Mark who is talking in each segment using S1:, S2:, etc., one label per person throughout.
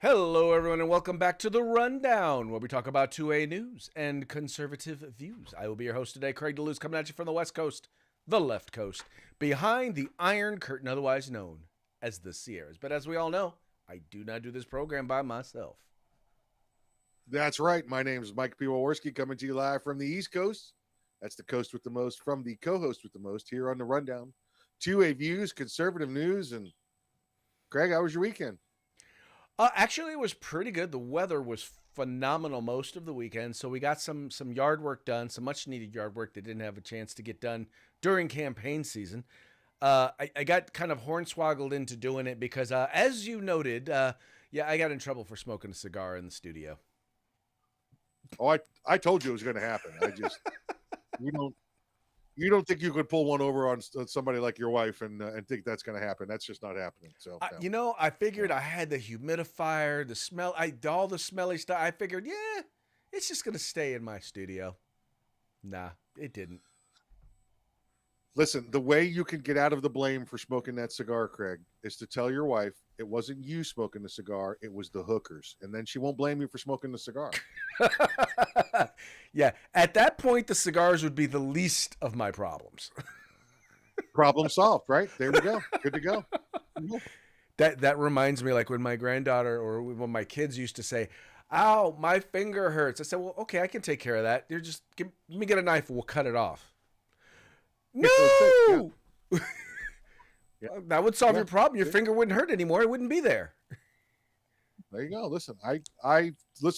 S1: Hello, everyone, and welcome back to The Rundown, where we talk about 2A news and conservative views. I will be your host today, Craig DeLuz, coming at you from the West Coast, the left coast, behind the Iron Curtain, otherwise known as the Sierras. But as we all know, I do not do this program by myself.
S2: That's right. My name is Mike P. Waworski, coming to you live from the East Coast. That's the coast with the most, from the co-host with the most here on The Rundown. 2A views, conservative news, and Craig, how was your weekend?
S1: Actually, it was pretty good. The weather was phenomenal most of the weekend, so we got some yard work done, some much needed yard work that didn't have a chance to get done during campaign season. I got kind of hornswoggled into doing it because, as you noted, I got in trouble for smoking a cigar in the studio.
S2: Oh, I told you it was going to happen. You don't think you could pull one over on somebody like your wife and think that's going to happen? That's just not happening. So no.
S1: I figured I had the humidifier, the smell, all the smelly stuff. I figured, yeah, it's just gonna stay in my studio. Nah, it didn't.
S2: Listen, the way you can get out of the blame for smoking that cigar, Craig, is to tell your wife it wasn't you smoking the cigar, it was the hookers. And then she won't blame you for smoking the cigar.
S1: Yeah, at that point, the cigars would be the least of my problems.
S2: Problem solved, right? There we go. Good to go.
S1: That reminds me, like when my granddaughter or when my kids used to say, "Ow, my finger hurts." I said, "Well, okay, I can take care of that. You're just let me get a knife and we'll cut it off." No,
S2: Yeah.
S1: that would solve your problem. Your finger wouldn't hurt anymore. It wouldn't be there.
S2: There you go. Listen, I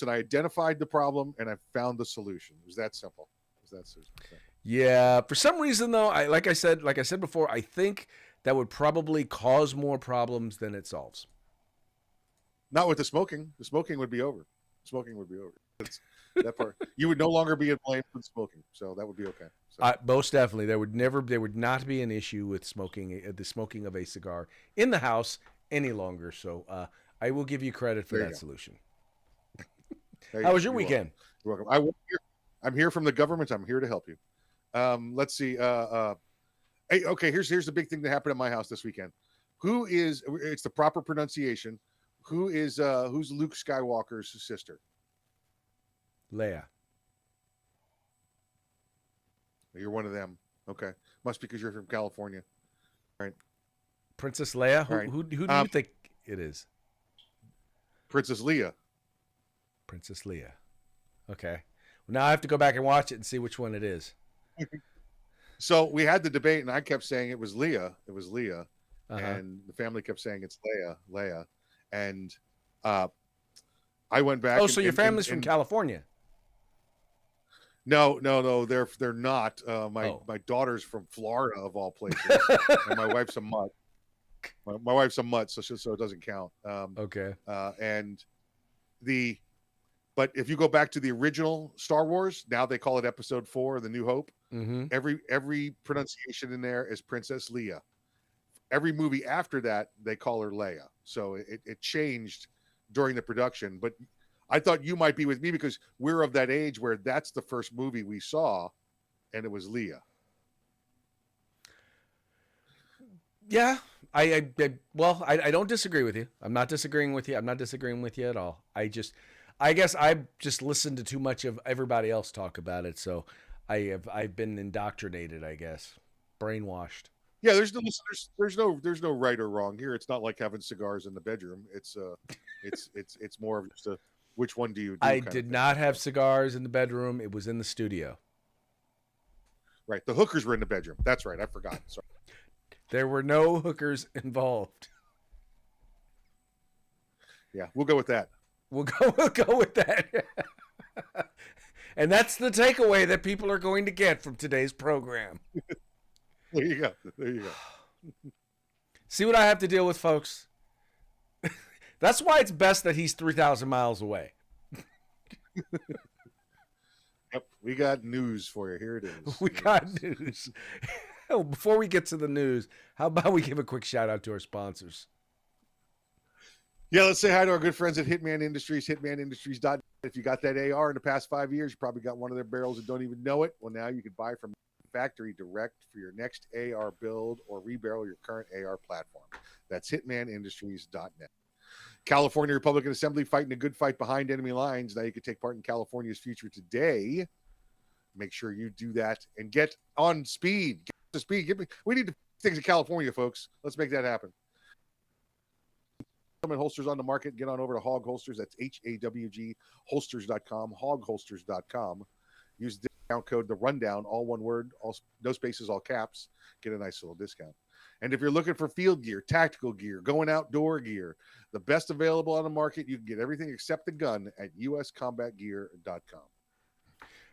S2: identified the problem and I found the solution. It was that simple.
S1: Yeah. For some reason, though, like I said before, I think that would probably cause more problems than it solves.
S2: Not with the smoking. The smoking would be over. Smoking would be over. That part. You would no longer be in blame for smoking, so that would be okay. So.
S1: Most definitely, there would not be an issue with the smoking of a cigar in the house any longer. So I will give you credit for that solution. How was your weekend?
S2: You're welcome. I'm here from the government. I'm here to help you. Let's see. Hey, okay, here's the big thing that happened at my house this weekend. It's the proper pronunciation. Who's Luke Skywalker's sister?
S1: Leia.
S2: You're one of them. Okay. Must be because you're from California. All right.
S1: Princess Leia? Who do you think it is?
S2: Princess Leia.
S1: Princess Leia. Okay. Well, now I have to go back and watch it and see which one it is.
S2: So we had the debate, and I kept saying it was Leia. It was Leia.
S1: Uh-huh.
S2: And the family kept saying it's Leia. And I went back.
S1: Oh, so your family's from California?
S2: No, they're not. My daughter's from Florida, of all places, and my wife's a mutt. My wife's a mutt, so it doesn't count.
S1: Okay.
S2: But if you go back to the original Star Wars, now they call it Episode 4, The New Hope.
S1: Mm-hmm.
S2: Every pronunciation in there is Princess Leia. Every movie after that, they call her Leia. So it changed during the production, but I thought you might be with me because we're of that age where that's the first movie we saw, and it was Leia.
S1: Yeah, I don't disagree with you. I'm not disagreeing with you. I'm not disagreeing with you at all. I guess I just listened to too much of everybody else talk about it, so I've been indoctrinated, I guess, brainwashed.
S2: Yeah, there's no right or wrong here. It's not like having cigars in the bedroom. It's more of just a which one do you do?
S1: I did not have cigars in the bedroom. It was in the studio.
S2: Right. The hookers were in the bedroom. That's right. I forgot. Sorry.
S1: There were no hookers involved.
S2: Yeah, we'll go with that.
S1: We'll go with that. And that's the takeaway that people are going to get from today's program.
S2: There you go.
S1: See what I have to deal with, folks? That's why it's best that he's 3,000 miles away.
S2: Yep, we got news for you. Here it is.
S1: We got news. Before we get to the news, how about we give a quick shout out to our sponsors?
S2: Yeah, let's say hi to our good friends at Hitman Industries, hitmanindustries.net. If you got that AR in the past 5 years, you probably got one of their barrels and don't even know it. Well, now you can buy from factory direct for your next AR build or rebarrel your current AR platform. That's hitmanindustries.net. California Republican Assembly fighting a good fight behind enemy lines. Now you can take part in California's future today. Make sure you do that and get on speed. Get to speed. We need things in California, folks. Let's make that happen. Holsters on the market. Get on over to Hog Holsters. That's HAWG holsters.com, hogholsters.com. Use the discount code The Rundown, all one word, no spaces, all caps. Get a nice little discount. And if you're looking for field gear, tactical gear, going outdoor gear, the best available on the market, you can get everything except the gun at uscombatgear.com.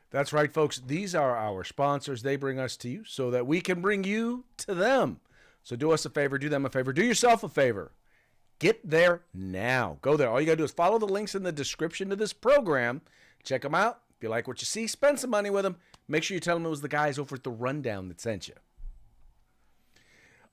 S1: That's right, folks. These are our sponsors. They bring us to you so that we can bring you to them. So do us a favor, do them a favor, do yourself a favor. Get there now. Go there. All you got to do is follow the links in the description to this program. Check them out. If you like what you see, spend some money with them. Make sure you tell them it was the guys over at The Rundown that sent you.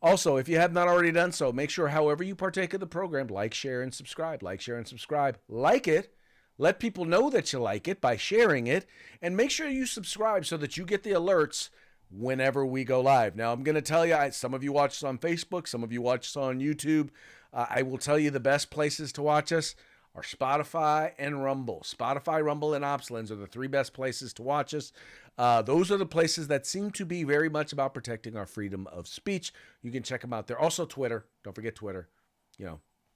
S1: Also, if you have not already done so, make sure however you partake of the program, like, share, and subscribe. Like, share, and subscribe. Like it. Let people know that you like it by sharing it. And make sure you subscribe so that you get the alerts whenever we go live. Now, I'm going to tell you, some of you watch us on Facebook. Some of you watch us on YouTube. I will tell you the best places to watch us are Spotify and Rumble. Spotify, Rumble, and OpsLens are the three best places to watch us. Those are the places that seem to be very much about protecting our freedom of speech. You can check them out there. Also Twitter. Don't forget Twitter.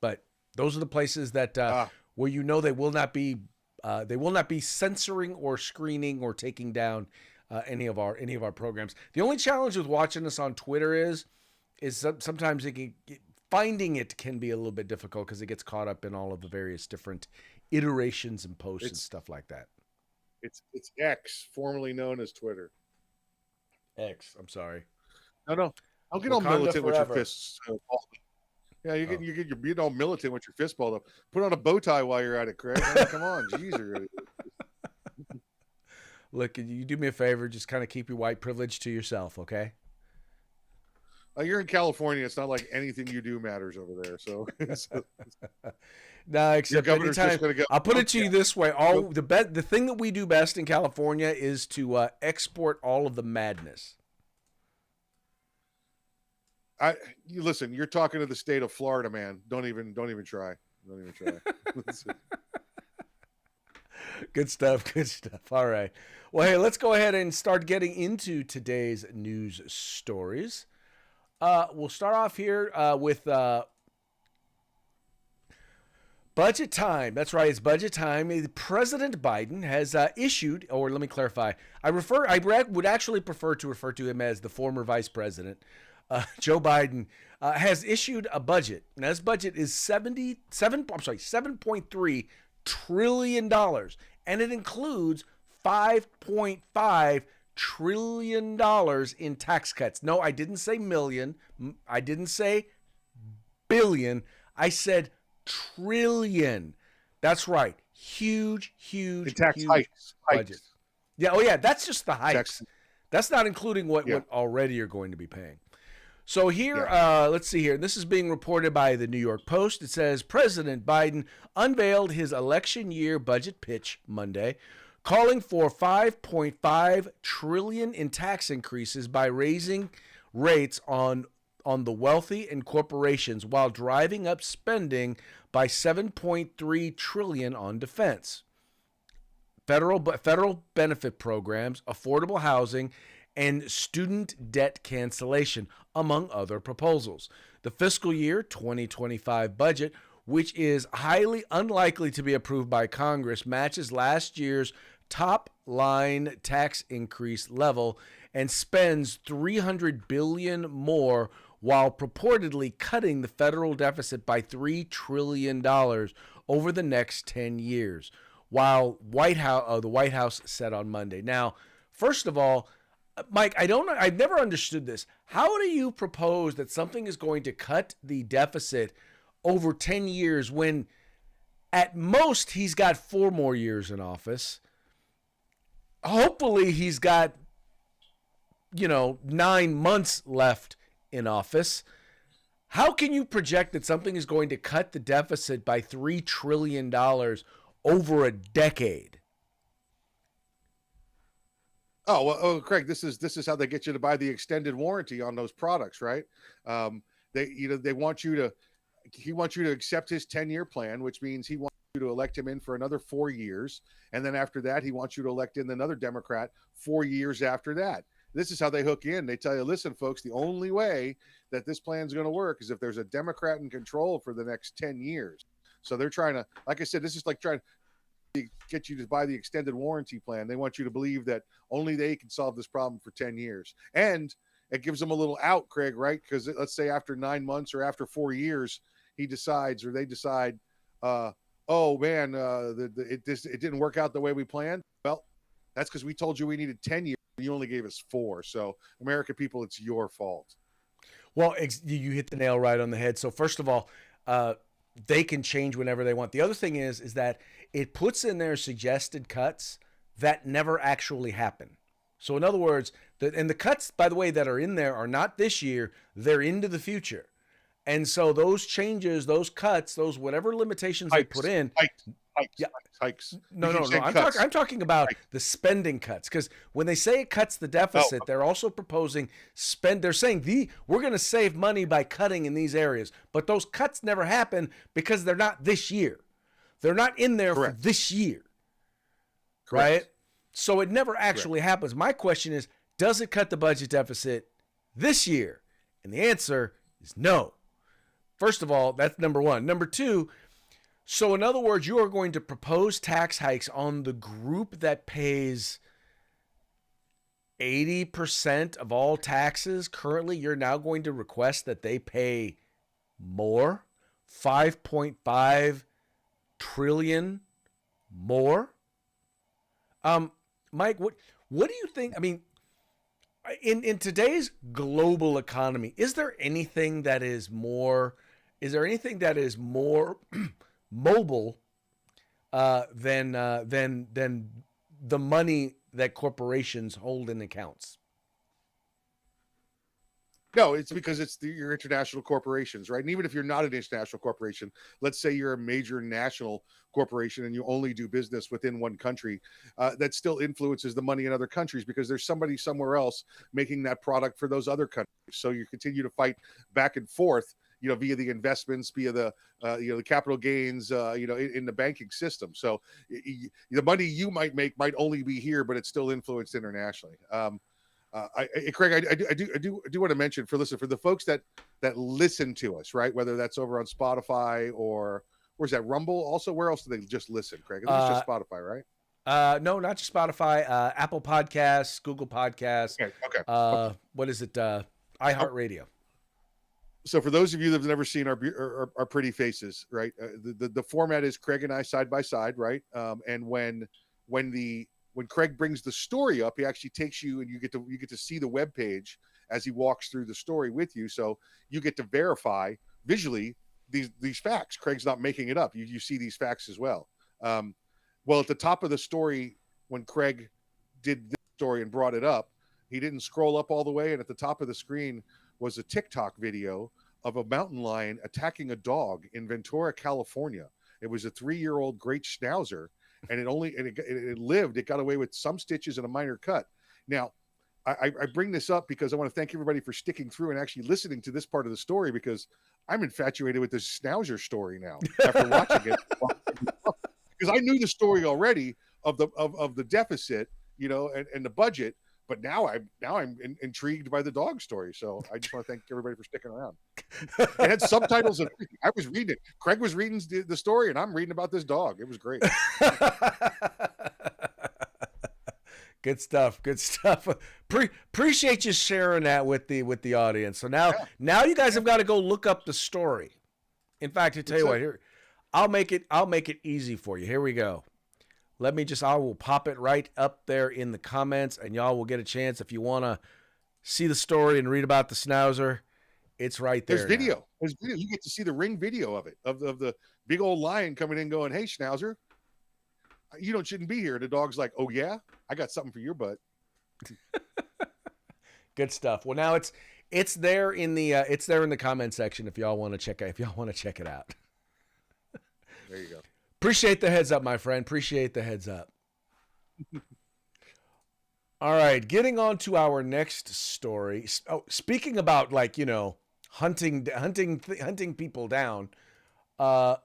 S1: But those are the places that where they will not be censoring or screening or taking down any of our programs. The only challenge with watching us on Twitter is sometimes finding it can be a little bit difficult because it gets caught up in all of the various different iterations and posts and stuff like that.
S2: It's X, formerly known as Twitter.
S1: X. I'm sorry.
S2: No. I'll get all militant with your fists. Yeah, you get all militant with your fist balled up. Put on a bow tie while you're at it, Craig. I mean, come on, jeez.
S1: Look, you do me a favor. Just kind of keep your white privilege to yourself, okay?
S2: You're in California. It's not like anything you do matters over there. So,
S1: no, except anytime. I'll put it to you this way: the thing that we do best in California is to export all of the madness.
S2: You listen. You're talking to the state of Florida, man. Don't even try.
S1: Good stuff. All right. Well, hey, let's go ahead and start getting into today's news stories. We'll start off here with budget time. That's right, it's budget time. President Biden has issued, or let me clarify. I would actually prefer to refer to him as the former vice president. Joe Biden has issued a budget. Now, this budget is $7.3 trillion, and it includes $5.5 trillion in tax cuts. No, I didn't say million. I didn't say billion. I said trillion. That's right. Huge
S2: tax hikes.
S1: Budget. Yeah. Oh, yeah. That's just the hikes. That's not including what already you're going to be paying. So here, let's see here. This is being reported by the New York Post. It says President Biden unveiled his election year budget pitch Monday, calling for $5.5 trillion in tax increases by raising rates on the wealthy and corporations while driving up spending by $7.3 trillion on defense, federal benefit programs, affordable housing, and student debt cancellation, among other proposals. The fiscal year 2025 budget, which is highly unlikely to be approved by Congress, matches last year's top-line tax increase level and spends $300 billion more while purportedly cutting the federal deficit by $3 trillion over the next 10 years, while the White House said on Monday. Now, first of all, Mike, I've never understood this. How do you propose that something is going to cut the deficit over 10 years when at most he's got 4 more years in office? Hopefully he's got 9 months left in office. How can you project that something is going to cut the deficit by $3 trillion over a decade?
S2: Oh, well, Craig, this is how they get you to buy the extended warranty on those products, right? They want you to he wants you to accept his 10-year plan, which means he wants you to elect him in for another 4 years. And then after that, he wants you to elect in another Democrat 4 years after that. This is how they hook in. They tell you, listen, folks, the only way that this plan is going to work is if there's a Democrat in control for the next 10 years. So they're trying to, like I said, this is like trying to get you to buy the extended warranty plan. They want you to believe that only they can solve this problem for 10 years. And it gives them a little out, Craig, right? Because let's say after 9 months or after 4 years, he decides or they decide, oh man, it didn't work out the way we planned. Well, that's because we told you we needed 10 years. You only gave us 4. So, American people, it's your fault.
S1: Well, you hit the nail right on the head. So first of all, they can change whenever they want. The other thing is that it puts in there suggested cuts that never actually happen. So in other words, and the cuts, by the way, that are in there are not this year, they're into the future. And so those changes, those cuts, those whatever limitations they put in.
S2: Hikes.
S1: No. I'm talking about the spending cuts, because when they say it cuts the deficit, they're also proposing They're saying we're going to save money by cutting in these areas, but those cuts never happen because they're not this year. They're not in there for this year, right? So it never actually happens. My question is, does it cut the budget deficit this year? And the answer is no. First of all, that's number one. Number two. So in other words, you are going to propose tax hikes on the group that pays 80% of all taxes. Currently, you're now going to request that they pay more, 5.5 trillion more. Mike, what do you think? I mean, in today's global economy, is there anything that is more mobile than the money that corporations hold in accounts?
S2: No, it's because it's your international corporations, right? And even if you're not an international corporation, let's say you're a major national corporation and you only do business within one country, that still influences the money in other countries because there's somebody somewhere else making that product for those other countries. So you continue to fight back and forth, via the investments, via the the capital gains, in the banking system. So the money you might make might only be here, but it's still influenced internationally. Craig, I do want to mention for the folks that listen to us, right? Whether that's over on Spotify or where's that, Rumble? Also, where else do they just listen, Craig? It's just Spotify, right?
S1: No, not just Spotify. Apple Podcasts, Google Podcasts.
S2: Okay.
S1: What is it? iHeartRadio.
S2: So for those of you that have never seen our pretty faces, right? The format is Craig and I side by side, right? And when Craig brings the story up, he actually takes you and you get to see the web page as he walks through the story with you. So you get to verify visually these facts. Craig's not making it up. You see these facts as well. Well, at the top of the story, when Craig did this story and brought it up, he didn't scroll up all the way. And at the top of the screen was a TikTok video of a mountain lion attacking a dog in Ventura, California. It was a 3-year-old great schnauzer. And it got away with some stitches and a minor cut. Now, I bring this up because I want to thank everybody for sticking through and actually listening to this part of the story, because I'm infatuated with this schnauzer story now after watching it. Because I knew the story already of the deficit, and the budget, but now I'm intrigued by the dog story. So I just want to thank everybody for sticking around. It had subtitles. I was reading it. Craig was reading the story, and I'm reading about this dog. It was great.
S1: Good stuff. Appreciate you sharing that with the audience. So now you guys have got to go look up the story. In fact, I tell you what, here, I'll make it easy for you. Here we go. I will pop it right up there in the comments, and y'all will get a chance if you want to see the story and read about the schnauzer. It's right there.
S2: There's video. You get to see the ring video of it, of the big old lion coming in going, "Hey, schnauzer, you shouldn't be here." The dog's like, "Oh yeah, I got something for your butt."
S1: Good stuff. Well, now it's there in the comment section if y'all want to check it out.
S2: There you go.
S1: Appreciate the heads up, my friend. Appreciate the heads up. All right, getting on to our next story. Oh, speaking about hunting people down. Uh,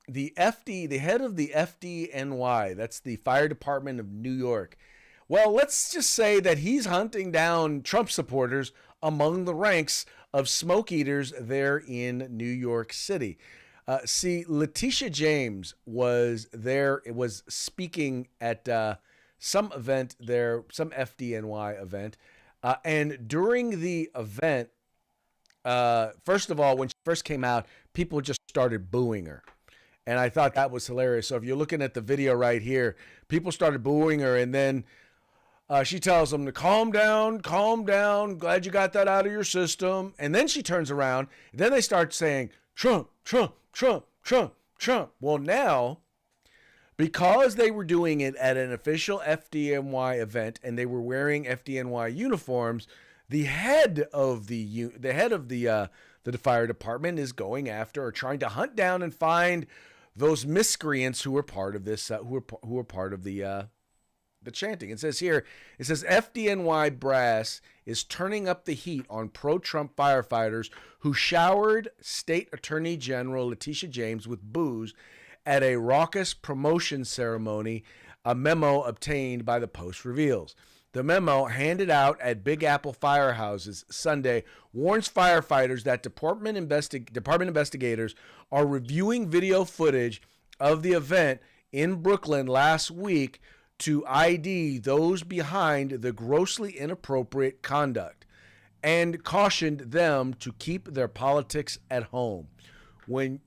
S1: the head of the FDNY, that's the Fire Department of New York. Well, let's just say that he's hunting down Trump supporters among the ranks of smoke eaters there in New York City. See, Letitia James was there. It was speaking at some event there, some FDNY event, and during the event, first of all, when she first came out, people just started booing her. And I thought that was hilarious. So if you're looking at the video right here, people started booing her, and then she tells them to calm down, calm down. Glad you got that out of your system. And then she turns around, and then they start saying, Trump, Trump, Trump, Trump, Trump. Well, now, because they were doing it at an official FDNY event and they were wearing FDNY uniforms, the head of the fire department is going after or trying to hunt down and find those miscreants who were part of this, who were part of the chanting. It says here, it says FDNY brass is turning up the heat on pro-Trump firefighters who showered State Attorney General Letitia James with booze at a raucous promotion ceremony, a memo obtained by the Post reveals. The memo, handed out at Big Apple firehouses Sunday, warns firefighters that department investigators are reviewing video footage of the event in Brooklyn last week to ID those behind the grossly inappropriate conduct and cautioned them to keep their politics at home. When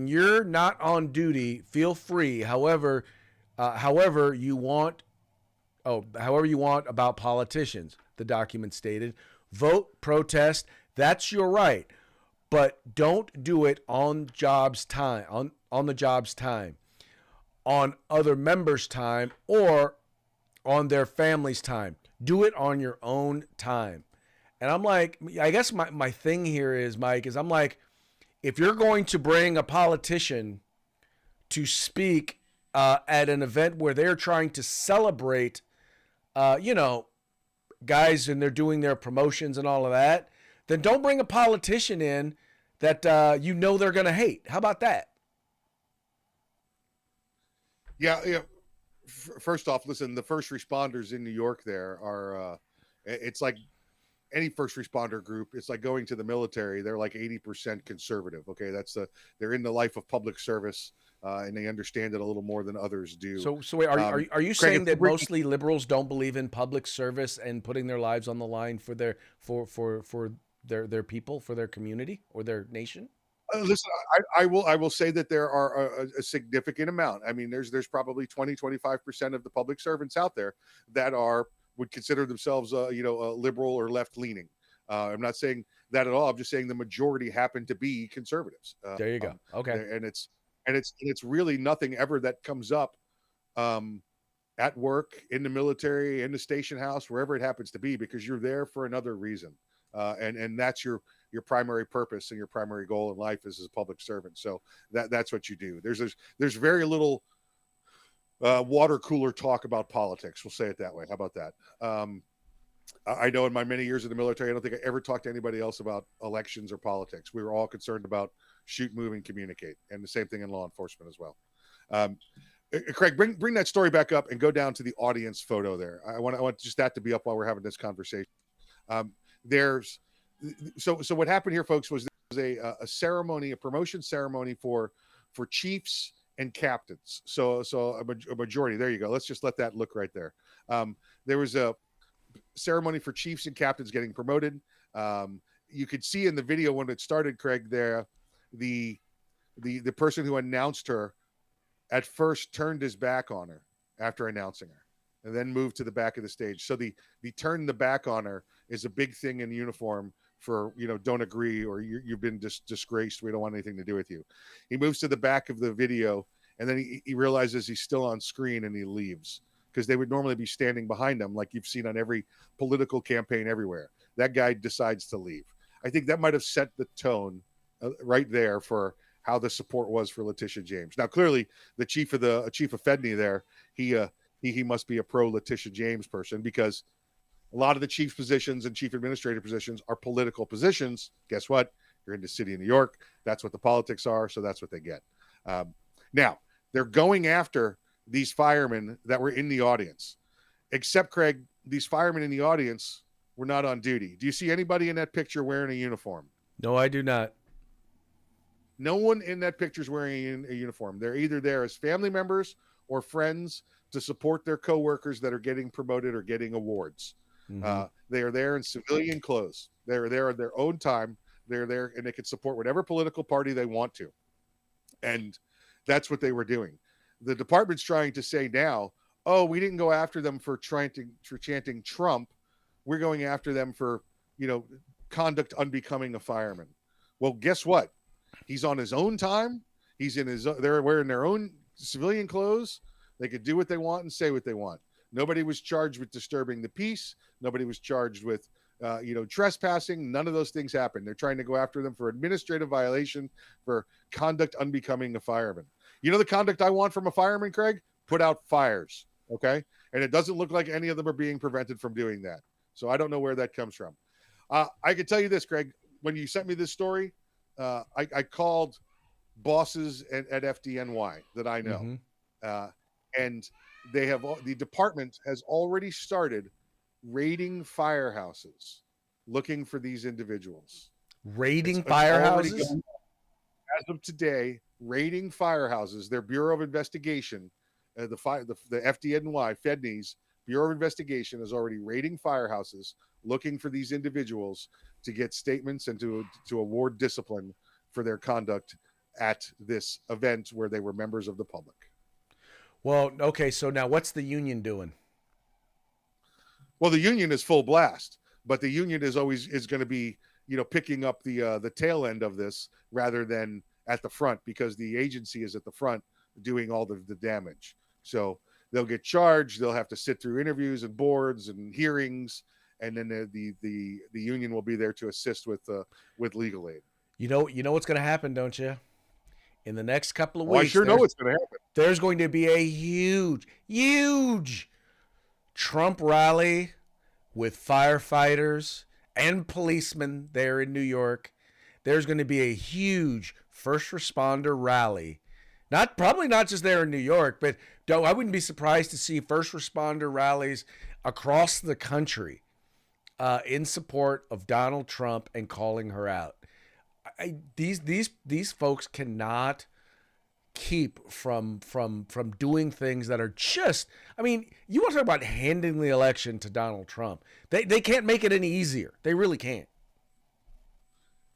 S1: you're not on duty, feel free, however you want about politicians, the document stated. Vote, protest, that's your right, but don't do it on jobs time, on the job's time, on other members' time, or on their family's time. Do it on your own time. And I'm like, I guess my thing here is, Mike, is I'm like, if you're going to bring a politician to speak at an event where they're trying to celebrate, guys, and they're doing their promotions and all of that, then don't bring a politician in that they're going to hate. How about that?
S2: Yeah. First off, listen, the first responders in New York there are, it's like any first responder group. It's like going to the military. They're like 80% conservative. Okay. They're in the life of public service, and they understand it a little more than others do.
S1: So wait, are you saying that mostly liberals don't believe in public service and putting their lives on the line for their people, for their community or their nation?
S2: Listen, I will say that there are a significant amount. I mean, there's probably 20-25% of the public servants out there that would consider themselves, a liberal or left leaning. I'm not saying that at all. I'm just saying the majority happen to be conservatives.
S1: There you go. Okay.
S2: And it's really nothing ever that comes up at work, in the military, in the station house, wherever it happens to be, because you're there for another reason. And that's your primary purpose and your primary goal in life is as a public servant. So that's what you do. There's very little water cooler talk about politics. We'll say it that way. How about that? I know in my many years in the military, I don't think I ever talked to anybody else about elections or politics. We were all concerned about shoot, move, and communicate. And the same thing in law enforcement as well. Craig, bring that story back up and go down to the audience photo there. I want just that to be up while we're having this conversation. So what happened here, folks, was there was a ceremony, a promotion ceremony for chiefs and captains. So a majority. There you go. Let's just let that look right there. There was a ceremony for chiefs and captains getting promoted. You could see in the video when it started, Craig, there, the person who announced her at first turned his back on her after announcing her, and then moved to the back of the stage. So the turn the back on her is a big thing in uniform for, don't agree, or you've been disgraced. We don't want anything to do with you. He moves to the back of the video, and then he realizes he's still on screen, and he leaves, because they would normally be standing behind him like you've seen on every political campaign everywhere. That guy decides to leave. I think that might have set the tone right there for how the support was for Letitia James. Now, clearly, the chief of FEDNY there, he must be a pro Letitia James person, because A lot of the chief positions and chief administrative positions are political positions. Guess what? You're in the city of New York. That's what the politics are. So that's what they get. Now, they're going after these firemen that were in the audience. Except, Craig, these firemen in the audience were not on duty. Do you see anybody in that picture wearing a uniform?
S1: No, I do not.
S2: No one in that picture is wearing a uniform. They're either there as family members or friends to support their coworkers that are getting promoted or getting awards. Mm-hmm. They are there in civilian clothes. They're there at their own time. They're there and they can support whatever political party they want to. And that's what they were doing. The department's trying to say now, oh, we didn't go after them for chanting Trump. We're going after them for, conduct unbecoming a fireman. Well, guess what? He's on his own time. He's in his, they're wearing their own civilian clothes. They could do what they want and say what they want. Nobody was charged with disturbing the peace. Nobody was charged with, trespassing. None of those things happened. They're trying to go after them for administrative violation for conduct unbecoming a fireman. You know the conduct I want from a fireman, Craig? Put out fires, okay? And it doesn't look like any of them are being prevented from doing that. So I don't know where that comes from. I can tell you this, Craig. When you sent me this story, I called bosses at FDNY that I know. Mm-hmm. And the department has already started raiding firehouses looking for these individuals.
S1: Raiding firehouses?
S2: As of today, raiding firehouses. Their Bureau of Investigation, the FDNY, FEDNY's Bureau of Investigation is already raiding firehouses looking for these individuals to get statements and to award discipline for their conduct at this event where they were members of the public.
S1: Well, okay, so now what's the union doing?
S2: Well, the union is full blast, but the union is going to be, picking up the tail end of this rather than at the front, because the agency is at the front doing all the damage. So they'll get charged. They'll have to sit through interviews and boards and hearings, and then the union will be there to assist with legal aid. You know
S1: what's going to happen, don't you? In the next couple of weeks,
S2: I sure know what's going to happen.
S1: There's going to be a huge Trump rally with firefighters and policemen there in New York. There's going to be a huge first responder rally. Probably not just there in New York, but I wouldn't be surprised to see first responder rallies across the country in support of Donald Trump and calling her out. These folks cannot keep from doing things that are just, you want to talk about handing the election to Donald Trump. They can't make it any easier. They really can't.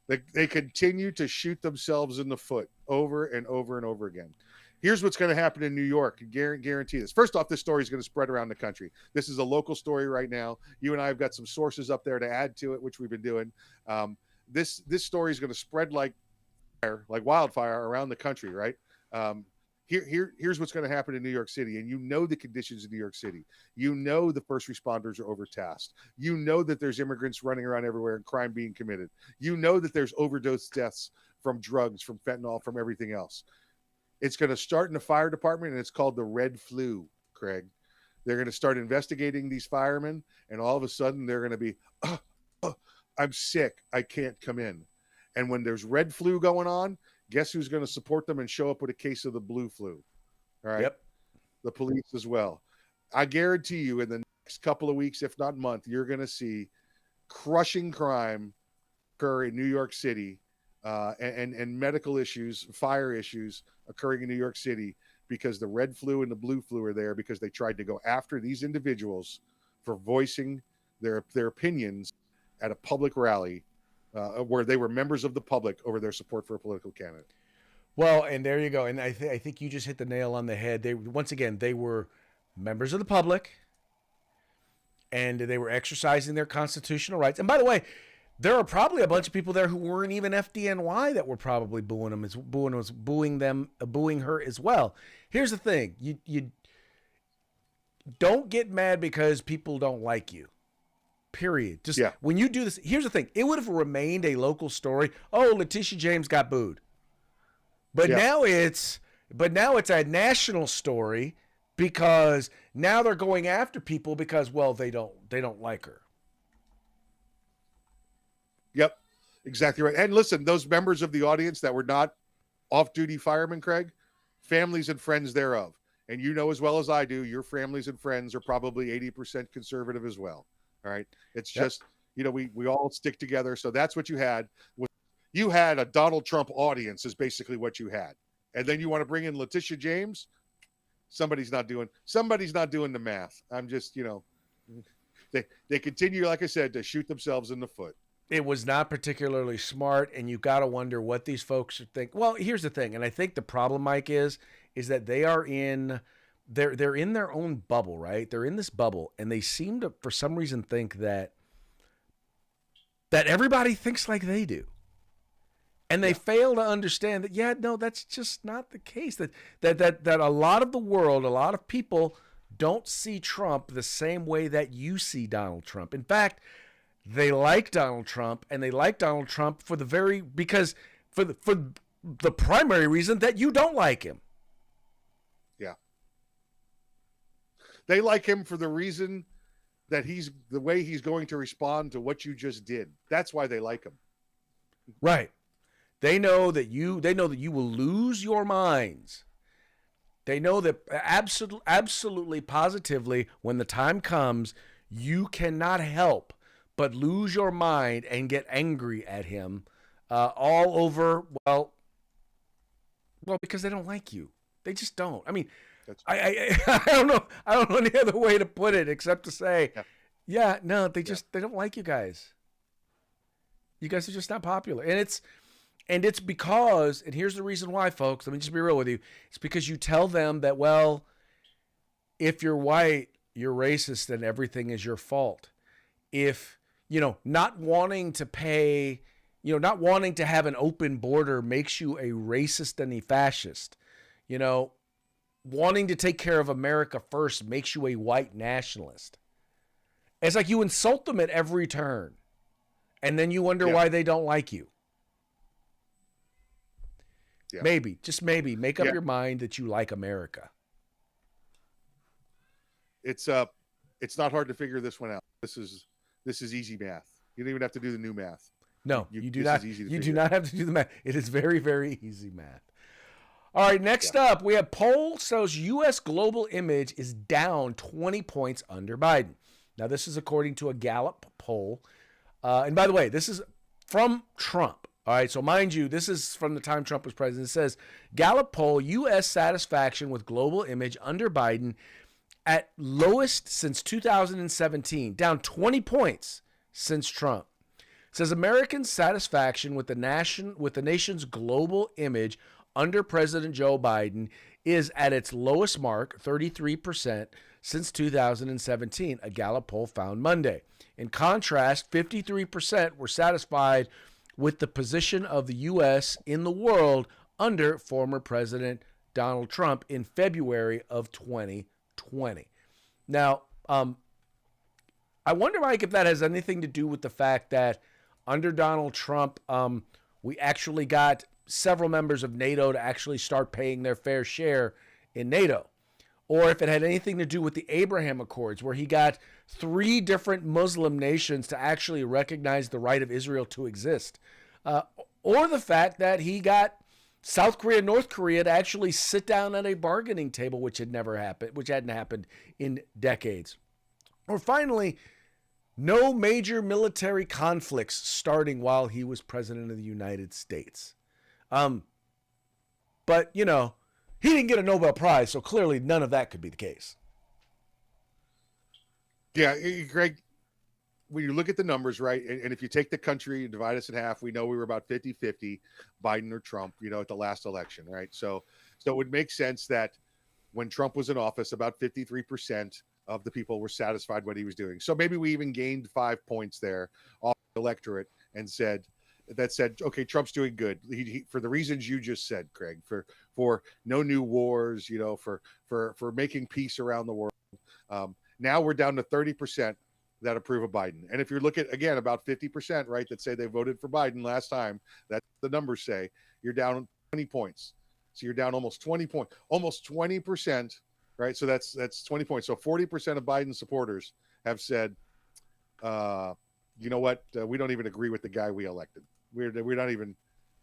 S2: They continue to shoot themselves in the foot over and over and over again. Here's what's going to happen in New York. Guarantee this. First off, this story is going to spread around the country. This is a local story right now. You and I have got some sources up there to add to it, which we've been doing. This story is going to spread like wildfire around the country, right? Here's what's going to happen in New York City, and the conditions in New York City. The first responders are overtasked. That there's immigrants running around everywhere and crime being committed. That there's overdose deaths from drugs, from fentanyl, from everything else. It's going to start in the fire department, and it's called the Red Flu, Craig. They're going to start investigating these firemen, and all of a sudden they're going to be, I'm sick, I can't come in. And when there's red flu going on, guess who's going to support them and show up with a case of the blue flu? All right. Yep. The police as well. I guarantee you in the next couple of weeks, if not month, you're going to see crushing crime occur in New York City and medical issues, fire issues occurring in New York City because the red flu and the blue flu are there because they tried to go after these individuals for voicing their opinions at a public rally where they were members of the public over their support for a political candidate.
S1: Well, and there you go. And I think you just hit the nail on the head. They were members of the public, and they were exercising their constitutional rights. And by the way, there are probably a bunch of people there who weren't even FDNY that were probably booing her as well. Here's the thing: you don't get mad because people don't like you. Period. When you do this, here's the thing: it would have remained a local story. Oh, Letitia James got booed, but now it's a national story because now they're going after people because they don't like her.
S2: Yep, exactly right. And listen, those members of the audience that were not off-duty firemen, Craig, families and friends thereof. And you know as well as I do, your families and friends are probably 80% conservative as well. All right. It's
S1: Yep.
S2: just, we all stick together. So that's what you had. You had a Donald Trump audience is basically what you had. And then you want to bring in Letitia James. Somebody's not doing the math. I'm just, they continue, like I said, to shoot themselves in the foot.
S1: It was not particularly smart, and you got to wonder what these folks think. Well, here's the thing, and I think the problem, Mike, is that they're in their own bubble, right? They're in this bubble, and they seem to, for some reason, think that everybody thinks like they do. And they fail to understand that, no, that's just not the case. That a lot of the world, a lot of people don't see Trump the same way that you see Donald Trump. In fact, they like Donald Trump, and they like Donald Trump for the primary reason that you don't like him.
S2: Yeah. They like him for the reason that the way he's going to respond to what you just did. That's why they like him.
S1: Right. They know that you will lose your minds. They know that absolutely positively, when the time comes, you cannot help but lose your mind and get angry at him all over, well, because they don't like you. They just don't. I mean, I don't know. I don't know any other way to put it except to say, they don't like you guys. You guys are just not popular. And it's because, and here's the reason why, folks, let me just be real with you. It's because you tell them that, well, if you're white, you're racist and everything is your fault. If, not wanting to pay, not wanting to have an open border makes you a racist and a fascist. Wanting to take care of America first makes you a white nationalist. It's like you insult them at every turn. And then you wonder why they don't like you. Yeah. Maybe, just maybe, make up your mind that you like America.
S2: It's not hard to figure this one out. This is easy math. You don't even have to do the new math.
S1: No, you do not. You do not have to do the math. It is very, very easy math. All right, next up, we have poll shows U.S. global image is down 20 points under Biden. Now, this is according to a Gallup poll. And by the way, this is from Trump. All right, so mind you, this is from the time Trump was president. It says, Gallup poll, U.S. satisfaction with global image under Biden at lowest since 2017, down 20 points since Trump. It says American satisfaction with the nation's global image under President Joe Biden is at its lowest mark, 33%, since 2017, a Gallup poll found Monday. In contrast, 53% were satisfied with the position of the U.S. in the world under former President Donald Trump in February of 2020. Now, I wonder, Mike, if that has anything to do with the fact that under Donald Trump, we actually got several members of NATO to actually start paying their fair share in NATO. Or if it had anything to do with the Abraham Accords, where he got 3 different Muslim nations to actually recognize the right of Israel to exist. Or the fact that he got South Korea and North Korea to actually sit down at a bargaining table, which hadn't happened in decades. Or finally, no major military conflicts starting while he was president of the United States. But, he didn't get a Nobel Prize, so clearly none of that could be the case.
S2: Yeah, Greg, when you look at the numbers, right, and if you take the country and divide us in half, we know we were about 50-50, Biden or Trump, at the last election, right? So it would make sense that when Trump was in office, about 53% of the people were satisfied what he was doing. So maybe we even gained 5 points there off the electorate and said, okay, Trump's doing good. He for the reasons you just said, Craig, for no new wars, for making peace around the world. Now we're down to 30% that approve of Biden. And if you're looking, again, about 50%, right, that say they voted for Biden last time, that's the numbers say, you're down 20 points. So you're down almost 20 points, almost 20%, right? So that's 20 points. So 40% of Biden supporters have said, you know what? We don't even agree with the guy we elected. We're not even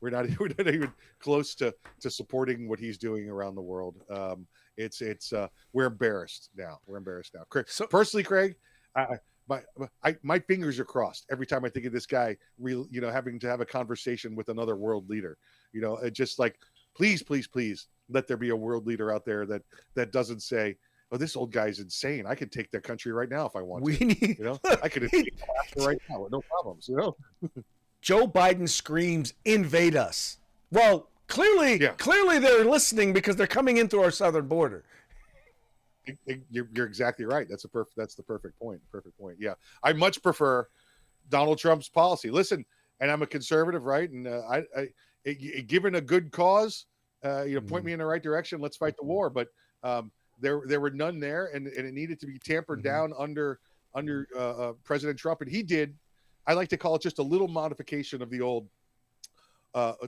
S2: we're not we're not even close to supporting what he's doing around the world. It's we're embarrassed now. We're embarrassed now.
S1: So
S2: Personally, Craig, I, my fingers are crossed every time I think of this guy. Having to have a conversation with another world leader. It just like, please, please, please, let there be a world leader out there that doesn't say, "Oh, this old guy's insane. I could take that country right now if I want
S1: we
S2: to."
S1: need.
S2: I could take Alaska right now with no problems.
S1: Joe Biden screams, "Invade us!" Well, clearly they're listening because they're coming in through our southern border.
S2: You're exactly right. That's the perfect point. Perfect point. Yeah, I much prefer Donald Trump's policy. Listen, and I'm a conservative, right? And given a good cause, point me in the right direction. Let's fight the war. But there were none there, and it needed to be tampered down under President Trump, and he did. I like to call it just a little modification of the old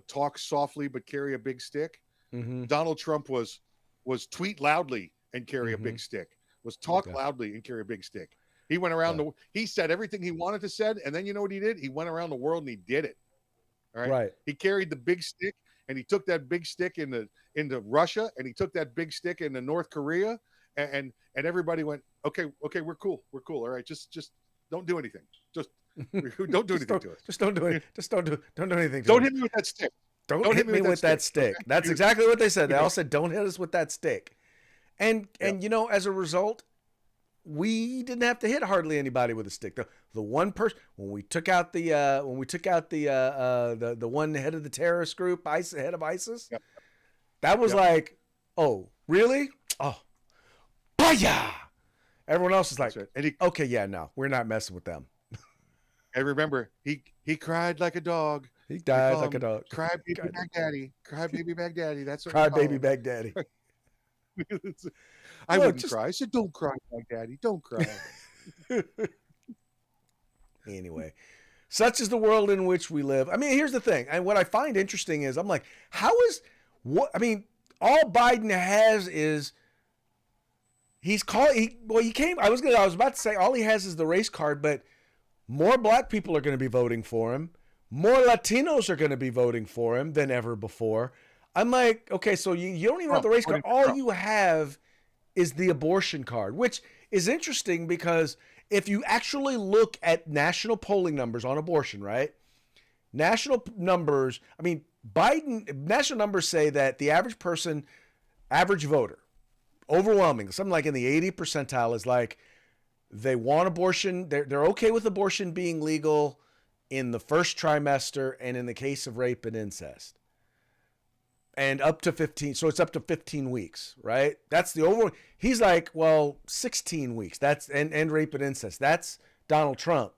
S2: talk softly but carry a big stick. Donald Trump was tweet loudly and carry a big stick, was talk loudly and carry a big stick. He went around he said everything he wanted to said, and then you know what he did? He went around the world and he did it. All right. Right. He carried the big stick, and he took that big stick into Russia, and he took that big stick into North Korea, and everybody went, okay, we're cool. All right, just don't do anything. Just don't do anything to us.
S1: Just don't do it. Just don't do anything.
S2: Don't hit me with that stick.
S1: Don't hit me with that stick. That's exactly what they said. They all said, "Don't hit us with that stick." And as a result, we didn't have to hit hardly anybody with a stick. The one person when we took out the one head of the terrorist group, head of ISIS, that was like, oh, really? Oh, baya! Everyone else is like, okay, yeah, no, we're not messing with them.
S2: And remember, he cried like a dog.
S1: He died like a dog.
S2: Cry baby Baghdadi. Cry baby Baghdadi. That's what
S1: cry baby Baghdadi.
S2: I wouldn't cry. I said, don't cry, Baghdadi. Don't cry.
S1: Anyway, such is the world in which we live. I mean, here's the thing. And what I find interesting is I'm like, all Biden has is I was about to say all he has is the race card, but more black people are going to be voting for him. More Latinos are going to be voting for him than ever before. I'm like, okay, so you don't even have the race card. All you have is the abortion card, which is interesting because if you actually look at national polling numbers on abortion, right? National numbers say that the average voter, overwhelming, something like in the 80 percentile is like, they want abortion. They're okay with abortion being legal in the first trimester and in the case of rape and incest. And up to 15. So it's up to 15 weeks, right? That's the overall. He's like, well, 16 weeks. That's and rape and incest. That's Donald Trump.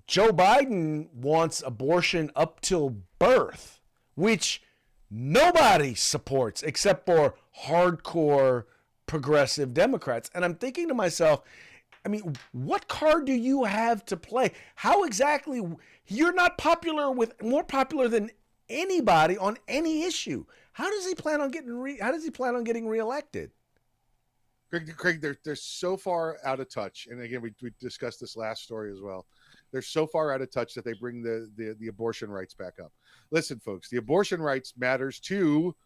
S1: Joe Biden wants abortion up till birth, which nobody supports except for hardcore progressive Democrats. And I'm thinking to myself, I mean, what card do you have to play? How exactly? You're not more popular than anybody on any issue. How does he plan on getting reelected?
S2: Craig, they're so far out of touch. And again, we discussed this last story as well. They're so far out of touch that they bring the abortion rights back up. Listen, folks, the abortion rights matters to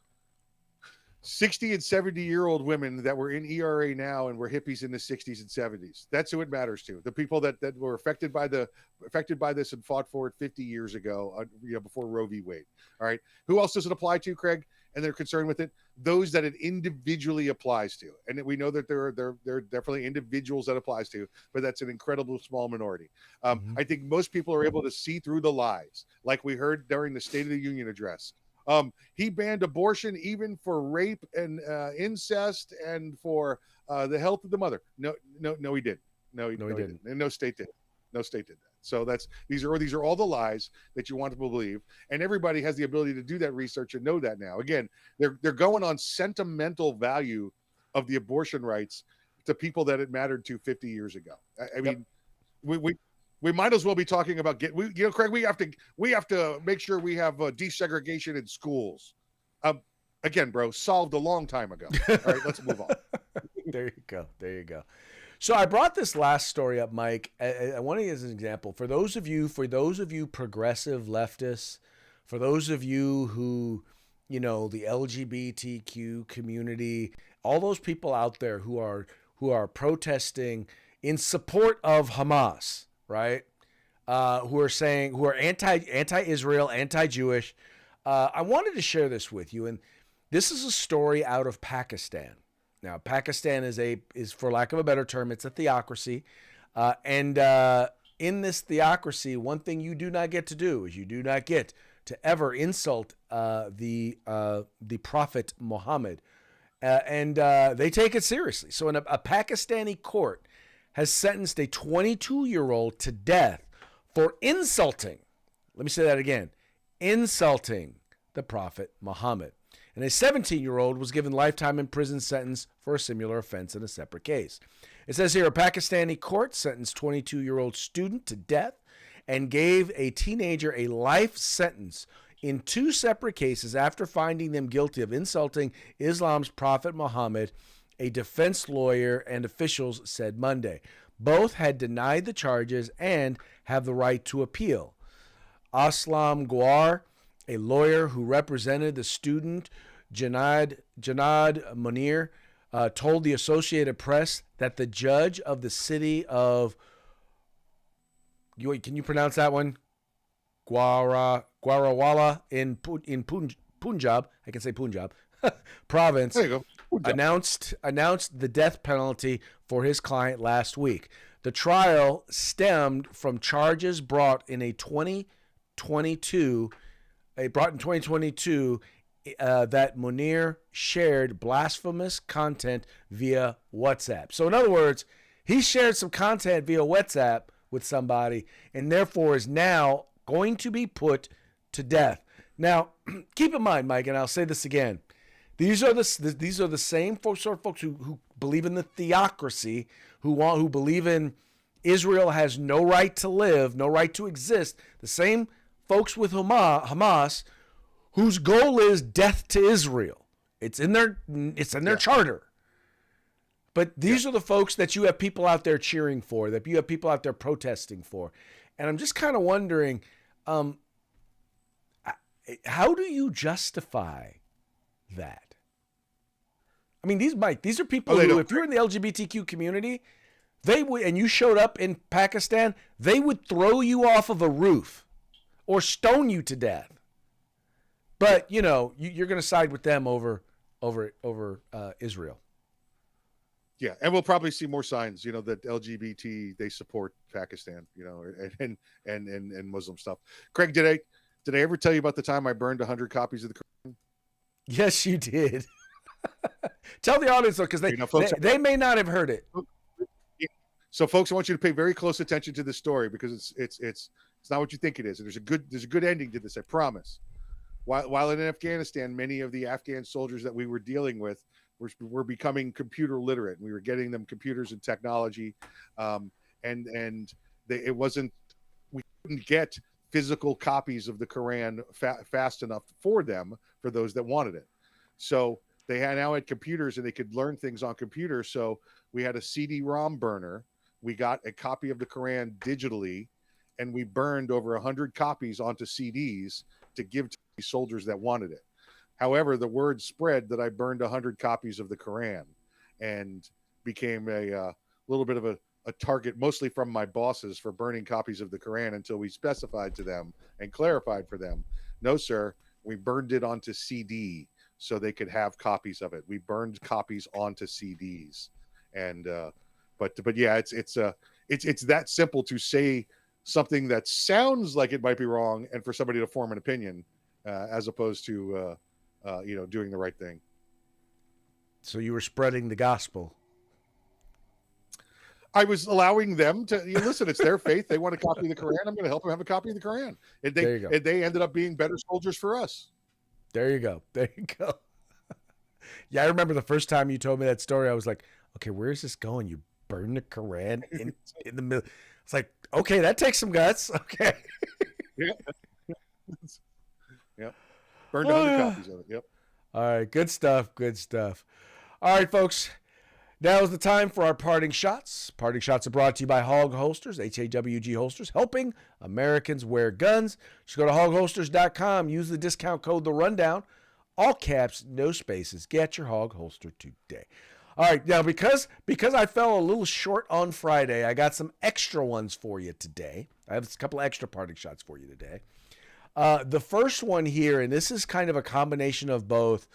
S2: 60 and 70-year-old women that were in ERA now and were hippies in the 60s and 70s. That's who it matters to. The people that were affected by this and fought for it 50 years ago, before Roe v. Wade. All right. Who else does it apply to, Craig? And they're concerned with it. Those that it individually applies to. And we know that there are definitely individuals that applies to, but that's an incredible small minority. I think most people are able to see through the lies, like we heard during the State of the Union address. He banned abortion even for rape and incest and for the health of the mother. No, he didn't. No, he didn't. And no state did. No state did that. So these are all the lies that you want to believe, and everybody has the ability to do that research and know that now. Again, they're going on sentimental value of the abortion rights to people that it mattered to 50 years ago. I mean, we might as well be talking about Craig. We have to make sure we have desegregation in schools. Again, bro, solved a long time ago. All right, let's move on.
S1: There you go. So I brought this last story up, Mike. I want to use an example for those of you progressive leftists, for those of you who, the LGBTQ community, all those people out there who are protesting in support of Hamas, right? Who are anti-Israel, anti-Jewish. I wanted to share this with you, and this is a story out of Pakistan. Now, Pakistan is for lack of a better term, it's a theocracy, and in this theocracy, one thing you do not get to do is you do not get to ever insult the Prophet Muhammad, and they take it seriously. So, a Pakistani court has sentenced a 22-year-old to death for insulting. Let me say that again: insulting the Prophet Muhammad. And a 17-year-old was given lifetime in prison sentence for a similar offense in a separate case. It says here, a Pakistani court sentenced 22-year-old student to death and gave a teenager a life sentence in two separate cases after finding them guilty of insulting Islam's Prophet Muhammad, a defense lawyer and officials said Monday. Both had denied the charges and have the right to appeal. Aslam Gwar, a lawyer who represented the student, Janad Munir, told the Associated Press that the judge of the city of, can you pronounce that one? Gwarawala in Punjab, I can say Punjab, province,
S2: There you go.
S1: announced the death penalty for his client last week. The trial stemmed from charges brought in 2022 that Munir shared blasphemous content via WhatsApp. So in other words, he shared some content via WhatsApp with somebody and therefore is now going to be put to death. Now, keep in mind, Mike, and I'll say this again, these are the same sort of folks who believe in the theocracy, who believe in Israel has no right to live, no right to exist. The same folks with Hamas, whose goal is death to Israel. It's in their charter. But these are the folks that you have people out there cheering for, that you have people out there protesting for. And I'm just kind of wondering, how do you justify that? I mean, these are people who, if you're in the LGBTQ community, they would, and you showed up in Pakistan, they would throw you off of a roof or stone you to death. But you're going to side with them over Israel.
S2: Yeah, and we'll probably see more signs, that LGBT, they support Pakistan, and Muslim stuff. Craig, did I ever tell you about the time I burned 100 copies of the Quran?
S1: Yes, you did. Tell the audience, though, because they may not have heard it.
S2: So, folks, I want you to pay very close attention to this story because it's not what you think it is. And there's a good ending to this, I promise. While in Afghanistan, many of the Afghan soldiers that we were dealing with were becoming computer literate. We were getting them computers and technology, we couldn't get physical copies of the Quran fast enough for them, for those that wanted it. So they now had computers and they could learn things on computers. So we had a CD-ROM burner. We got a copy of the Quran digitally, and we burned over 100 copies onto CDs to give to the soldiers that wanted it. However, the word spread that I burned 100 copies of the Quran and became a little bit of a target, mostly from my bosses, for burning copies of the Quran until we specified to them and clarified for them, no, sir, we burned it onto CD so they could have copies of it. We burned copies onto CDs. And, but yeah, it's that simple to say something that sounds like it might be wrong and for somebody to form an opinion, as opposed to, doing the right thing.
S1: So you were spreading the gospel.
S2: I was allowing them to listen. It's their faith. They want a copy of the Quran. I'm going to help them have a copy of the Quran. And they ended up being better soldiers for us. There you go.
S1: Yeah, I remember the first time you told me that story. I was like, okay, where's this going? You burn the Quran in the middle. It's like, okay, that takes some guts. Okay.
S2: Yeah. Yep. Burned 100 copies of it. Yep.
S1: All right. Good stuff. All right, folks. Now is the time for our parting shots. Parting shots are brought to you by Hog Holsters, HAWG Holsters, helping Americans wear guns. Just go to hogholsters.com, use the discount code The Rundown, all caps, no spaces. Get your Hog holster today. All right, now because I fell a little short on Friday, I got some extra ones for you today. I have a couple of extra parting shots for you today. The first one here, and this is kind of a combination of both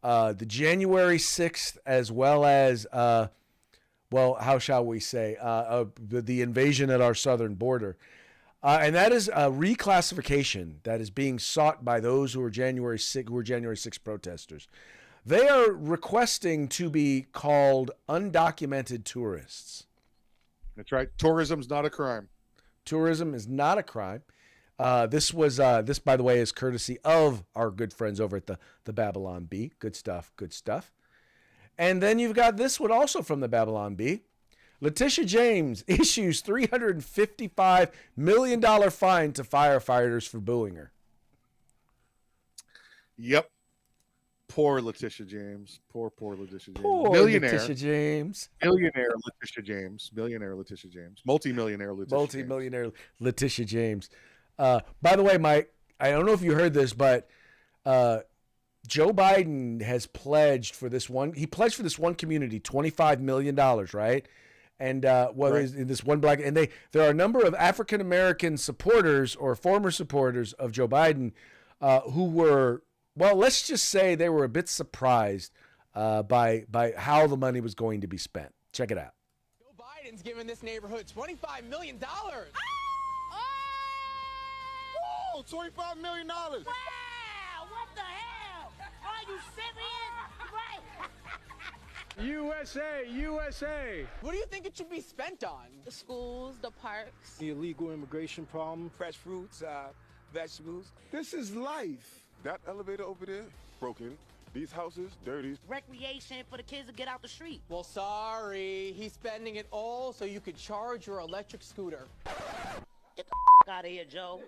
S1: the January 6th as well as, well, how shall we say, the invasion at our southern border. And that is a reclassification that is being sought by those who are January 6th protesters. They are requesting to be called undocumented tourists.
S2: That's right. Tourism's not a crime.
S1: Tourism is not a crime. This, by the way, is courtesy of our good friends over at the Babylon Bee. Good stuff, good stuff. And then you've got this one also from the Babylon Bee. Letitia James issues $355 million fine to firefighters for booing her.
S2: Yep. Poor Letitia James. Poor Letitia James.
S1: Poor
S2: Millionaire.
S1: Letitia James.
S2: Millionaire Letitia James. Millionaire Letitia James. Multi-millionaire Letitia James.
S1: Multi-millionaire Letitia James. By the way, Mike, I don't know if you heard this, but Joe Biden has pledged for this one. He pledged for this one community $25 million, right? And in this one black, and there are a number of African American supporters or former supporters of Joe Biden who were, well, let's just say they were a bit surprised by how the money was going to be spent. Check it out.
S3: Joe Biden's giving this neighborhood $25 million.
S4: Oh, $25 million.
S5: Wow, what the hell? Are you serious? Right.
S4: USA.
S3: What do you think it should be spent on?
S5: The schools, the parks.
S6: The illegal immigration problem, fresh fruits, vegetables.
S4: This is life. That elevator over there, broken. These houses, dirty.
S5: Recreation for the kids to get out the street.
S3: Well, sorry. He's spending it all so you could charge your electric scooter.
S5: Get the out of here, Joe.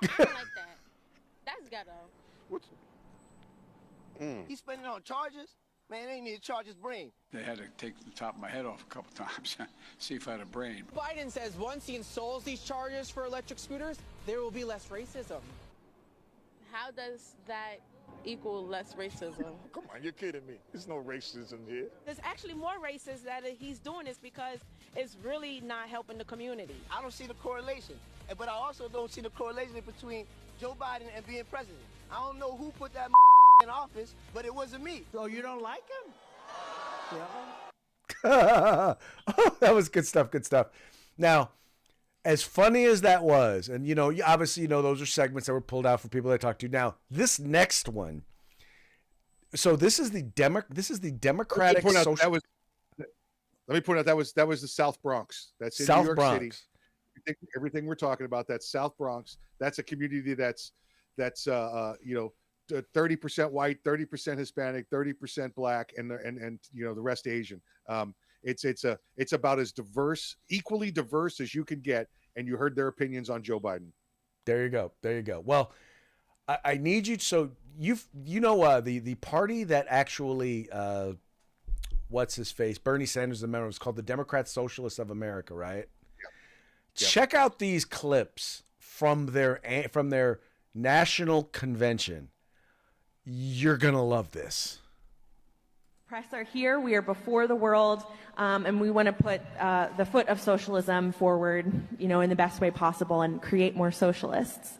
S7: I don't like that. That's ghetto.
S4: What's...
S6: He's spending it on charges? Man, they need to charge his brain.
S8: They had to take the top of my head off a couple times, see if I had a brain.
S3: Biden says once he installs these charges for electric scooters, there will be less racism.
S7: How does that equal less racism?
S4: Come on, you're kidding me. There's no racism here.
S9: There's actually more racist that he's doing this because it's really not helping the community.
S6: I don't see the correlation. But I also don't see the correlation between Joe Biden and being president. I don't know who put that in office, but it wasn't me.
S5: So you don't like him?
S1: Oh, that was good stuff. Good stuff. Now, as funny as that was, and obviously, those are segments that were pulled out for people that I talked to. Now, this next one. So this is the Democratic Social.
S2: Let me point out that was the South Bronx. That's in
S1: South
S2: New York
S1: Bronx.
S2: City. Everything we're talking about, that's South Bronx. That's a community that's 30% white, 30% Hispanic, 30% black, and the rest Asian. It's about as diverse, equally diverse as you can get. And you heard their opinions on Joe Biden.
S1: There you go. Well, I need you. So the party that actually what's his face, Bernie Sanders, the member, was called the Democrat Socialists of America, right? Yeah. Check out these clips from their national convention. You're gonna love this.
S10: Press are here. We are before the world, and we want to put the foot of socialism forward, in the best way possible, and create more socialists.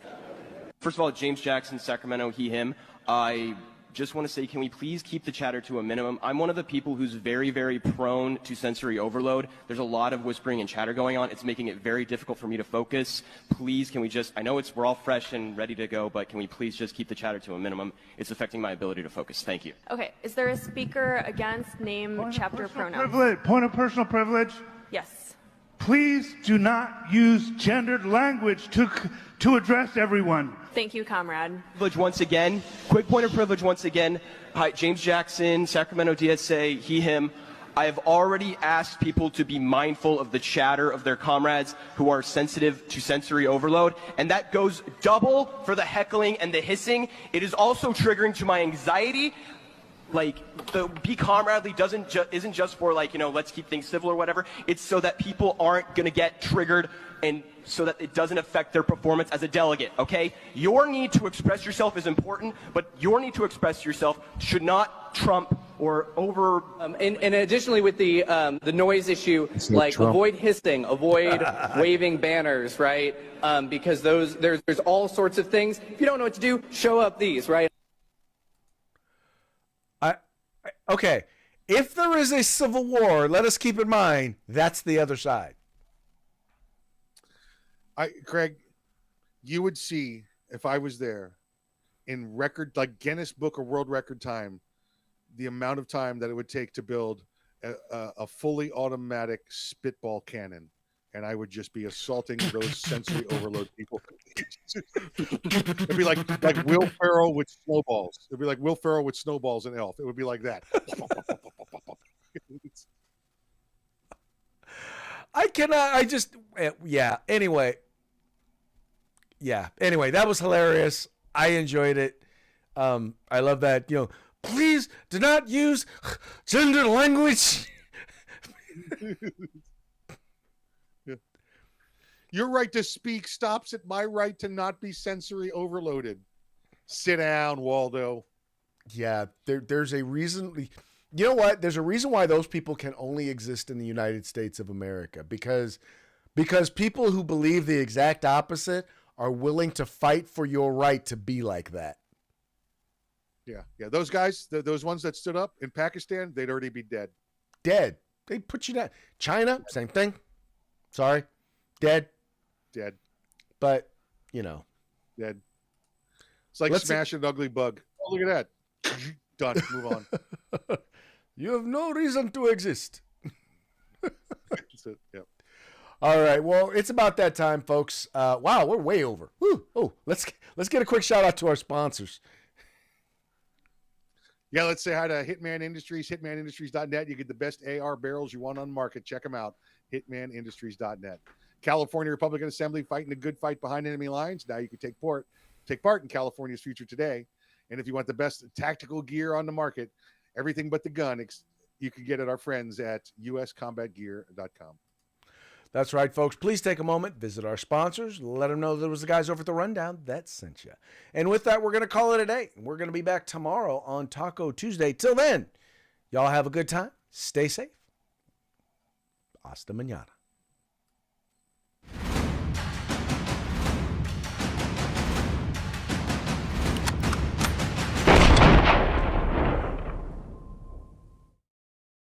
S11: First of all, James Jackson, Sacramento, he, him. I just want to say, can we please keep the chatter to a minimum? I'm one of the people who's very, very prone to sensory overload. There's a lot of whispering and chatter going on. It's making it very difficult for me to focus. Please, can we just, I know we're all fresh and ready to go, but can we please just keep the chatter to a minimum? It's affecting my ability to focus. Thank you.
S10: Okay, is there a speaker against name, chapter, pronouns?
S12: Point of personal privilege.
S10: Yes.
S12: Please do not use gendered language to address everyone.
S10: Thank you, comrade.
S11: Privilege once again. Quick point of privilege once again. Hi, James Jackson, Sacramento DSA, he, him. I have already asked people to be mindful of the chatter of their comrades who are sensitive to sensory overload, and that goes double for the heckling and the hissing. It is also triggering to my anxiety. Like, the be comradely isn't just for, like, you know, let's keep things civil or whatever. It's so that people aren't going to get triggered and so that it doesn't affect their performance as a delegate, okay? Your need to express yourself is important, but your need to express yourself should not trump or over...
S13: And additionally, with the noise issue, like,
S2: Trump.
S13: avoid hissing, avoid waving banners, right? Because there's all sorts of things. If you don't know what to do, show up these, right?
S1: Okay, if there is a civil war, let us keep in mind that's the other side.
S2: Craig, you would see if I was there in record, like Guinness Book of World Record time, the amount of time that it would take to build a fully automatic spitball cannon. And I would just be assaulting those sensory overload people. It'd be like Will Ferrell with snowballs. It'd be like Will Ferrell with snowballs and Elf. It would be like that.
S1: I cannot, I just, yeah. Anyway, that was hilarious. I enjoyed it. I love that, you know, please do not use gender language.
S2: Your right to speak stops at my right to not be sensory overloaded. Sit down, Waldo.
S1: Yeah, there's a reason. You know what? There's a reason why those people can only exist in the United States of America, because people who believe the exact opposite are willing to fight for your right to be like that.
S2: Yeah. Those guys, those ones that stood up in Pakistan, they'd already be dead.
S1: Dead. They'd put you down. China, same thing. Sorry. Dead. But, you know.
S2: Dead. It's like smashing an ugly bug. Oh, look at that. Done. Move on.
S1: You have no reason to exist.
S2: That's it. Yep.
S1: All right. Well, it's about that time, folks. Wow, we're way over. Woo. Oh, let's get a quick shout out to our sponsors.
S2: Yeah, let's say hi to Hitman Industries, hitmanindustries.net. You get the best AR barrels you want on the market. Check them out, hitmanindustries.net. California Republican Assembly fighting a good fight behind enemy lines. Now you can take part in California's future today. And if you want the best tactical gear on the market, everything but the gun, you can get at our friends at uscombatgear.com.
S1: That's right, folks. Please take a moment, visit our sponsors, let them know there was the guys over at the Rundown that sent you. And with that, we're going to call it a day. We're going to be back tomorrow on Taco Tuesday. Till then, y'all have a good time. Stay safe. Hasta mañana.